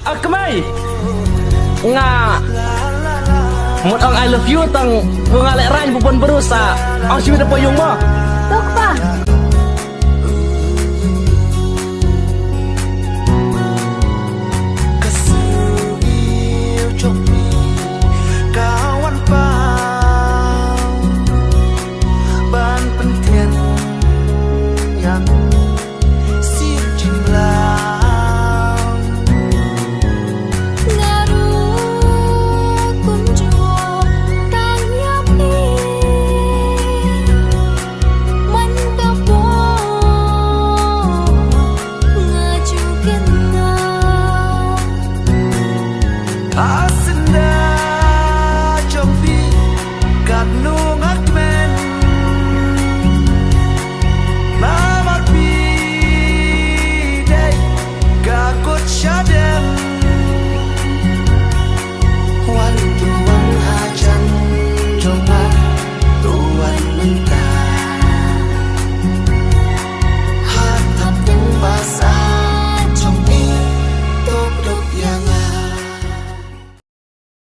Cái mày nga một ông I love you tang nga lại rang pupun berusa ang siwi na po yung mo Tuk